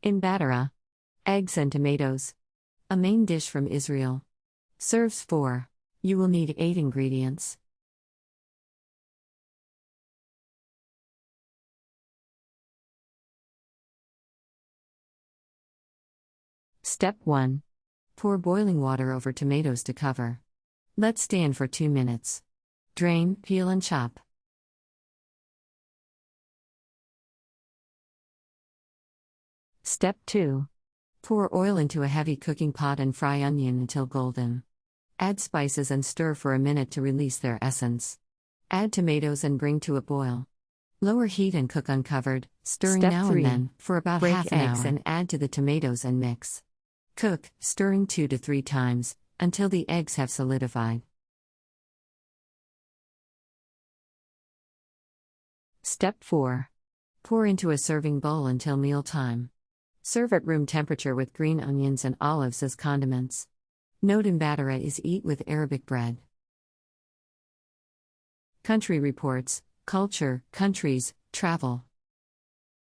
Imba'tara. Eggs and tomatoes. A main dish from Israel. Serves 4. You will need 8 ingredients. Step 1. Pour boiling water over tomatoes to cover. Let stand for 2 minutes. Drain, peel and chop. Step 2. Pour oil into a heavy cooking pot and fry onion until golden. Add spices and stir for a minute to release their essence. Add tomatoes and bring to a boil. Lower heat and cook uncovered, stirring Step now 3. and then, for about Break half an eggs hour and add to the tomatoes and mix. Cook, stirring 2 to 3 times, until the eggs have solidified. Step 4. Pour into a serving bowl until mealtime. Serve at room temperature with green onions and olives as condiments. Note: Imba'tara is eat with Arabic bread. Country Reports, Culture, Countries, Travel.